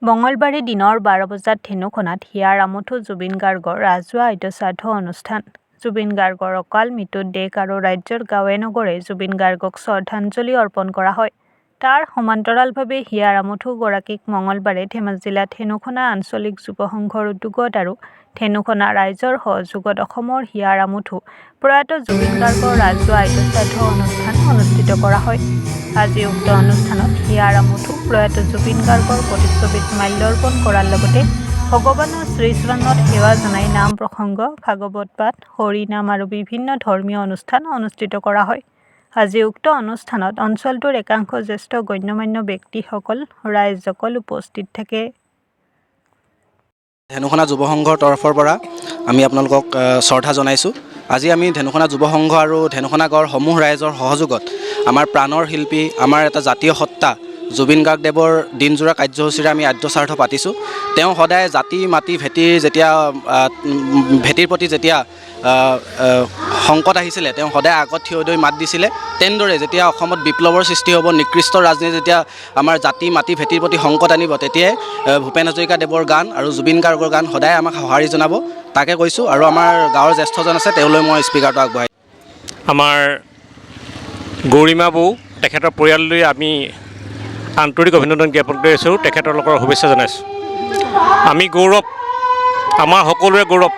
মঙলবাৰে দিনৰ 12 বজাত ধেনুখনাত হিয়াৰ আমঠু জুবিন গাৰ্গৰ ৰাজহুৱা আদ্যশ্ৰাদ্ধ অনুষ্ঠান। জুবিন গাৰ্গৰ অকাল মৃত্যুত দেশ আৰু ৰাজ্যৰ গাঁৱে নগৰে জুবিন গাৰ্গক শ্ৰদ্ধাঞ্জলি অৰ্পণ কৰা হয়। তাৰ সমান্তৰালভাৱে হিয়াৰ আমঠু গৰাকীক মঙলবাৰে ধেমাজি জিলা ধেনুখনা আঞ্চলিক যুৱ সংঘৰ উদ্যোগত আৰু ধেনুখনা ৰাইজৰ সহযোগত অসমৰ হিয়াৰ আমঠু প্ৰয়াত জুবিন গাৰ্গৰ ৰাজহুৱা আদ্যশ্ৰাদ্ধ অনুষ্ঠান অনুষ্ঠিত কৰা হয়। আজি উক্ত অনুষ্ঠানত হিয়াৰ আমঠু প্ৰয়াত জুবিন গাৰ্গৰ প্ৰতিচ্ছবিত মাল্যাৰ্পণ কৰাৰ লগতে ভগৱানৰ শ্ৰীচৰণত সেৱা জনাই নাম প্ৰসংগ, ভাগৱত পাঠ, হৰি নাম আৰু বিভিন্ন ধৰ্মীয় অনুষ্ঠান অনুষ্ঠিত কৰা হয়। আজি উক্ত অনুষ্ঠানত অঞ্চলটোৰ একাংশ জ্যেষ্ঠ গণ্যমান্য ব্যক্তিসকল ৰাইজসকল উপস্থিত থাকে। ধেনুখনা যুৱ সংঘৰ তৰফৰ পৰা আমি আপোনালোকক শ্ৰদ্ধা জনাইছোঁ। আজি আমি ধেনুখনা যুৱ সংঘ আৰু ধেনুখনা গাঁৱৰ সমূহ ৰাইজৰ সহযোগত আমাৰ প্ৰাণৰ শিল্পী, আমাৰ এটা জাতীয় সত্তা জুবিন গাৰ্গদেৱৰ দিনজোৰা কাৰ্যসূচীৰে আমি আদ্যশ্ৰাদ্ধ পাতিছোঁ। তেওঁ সদায় জাতি মাতি ভেটিৰ প্ৰতি যেতিয়া সংকট আহিছিলে তেওঁ সদায় আগত থিয় হৈ মাত দিছিলে। তেনেদৰে যেতিয়া অসমত বিপ্লৱৰ সৃষ্টি হ'ব, নিকৃষ্ট ৰাজনীতি যেতিয়া আমাৰ জাতি মাতি ভেটিৰ প্ৰতি সংকট আনিব, তেতিয়াই ভূপেন হাজৰিকাদেৱৰ গান আৰু জুবিন গাৰ্গৰ গান সদায় আমাক সঁহাৰি জনাব, তাকে কৈছোঁ। আৰু আমাৰ গাঁৱৰ জ্যেষ্ঠজন আছে, তেওঁলৈ মই স্পীকাৰটো আগবঢ়াই। আমাৰ গৌৰীমা বৌ তেখেতৰ পৰিয়াললৈ আমি আন্তৰিক অভিনন্দন জ্ঞাপন কৰি আছোঁ, তেখেতৰ লোকৰ শুভেচ্ছা জনাইছোঁ। আমি গৌৰৱ, আমাৰ সকলোৰে গৌৰৱ,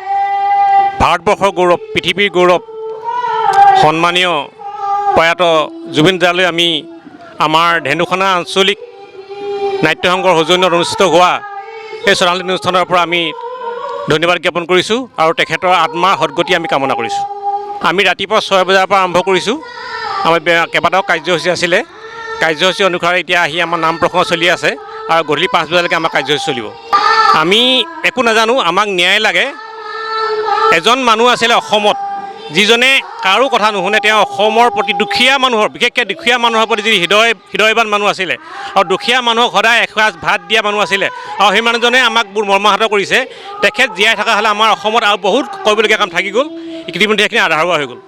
ভাৰতবৰ্ষৰ গৌৰৱ, পৃথিৱীৰ গৌৰৱ, সন্মানীয় প্ৰয়াত জুবিন দালৈ আমি আমাৰ ধেনুখনা আঞ্চলিক নাট্য সংঘৰ সৌজন্যত অনুষ্ঠিত হোৱা এই শ্ৰদ্ধাঞ্জলি অনুষ্ঠানৰ পৰা আমি ধন্যবাদ জ্ঞাপন কৰিছোঁ আৰু তেখেতৰ আত্মাৰ সদগতি আমি কামনা কৰিছোঁ। আমি ৰাতিপুৱা 6 বজাৰ পৰা আৰম্ভ কৰিছোঁ। আমাৰ কেইবাটাও কাৰ্যসূচী আছিলে। কাৰ্যসূচী অনুসাৰে এতিয়া আহি আমাৰ নাম প্ৰসংগ চলি আছে আৰু গধূলি 5 বজালৈকে আমাৰ কাৰ্যসূচী চলিব। আমি একো নাজানো, আমাক ন্যায় লাগে। এজন মানুহ আছিলে অসমত যিজনে কাৰো কথা নুশুনে, তেওঁ অসমৰ প্ৰতি দুখীয়া মানুহৰ, বিশেষকৈ দুখীয়া মানুহৰ প্ৰতি যি হৃদয়বান মানুহ আছিলে আৰু দুখীয়া মানুহক সদায় এসাঁজ ভাত দিয়া মানুহ আছিলে আৰু সেই মানুহজনে আমাক বহুত মৰ্মাহত কৰিছে। তেখেত জীয়াই থকা হ'লে আমাৰ অসমত আৰু বহুত কৰিবলগীয়া কাম থাকি গ'ল, ইতিমধ্যে সেইখিনি আধৰুৱা হৈ গ'ল।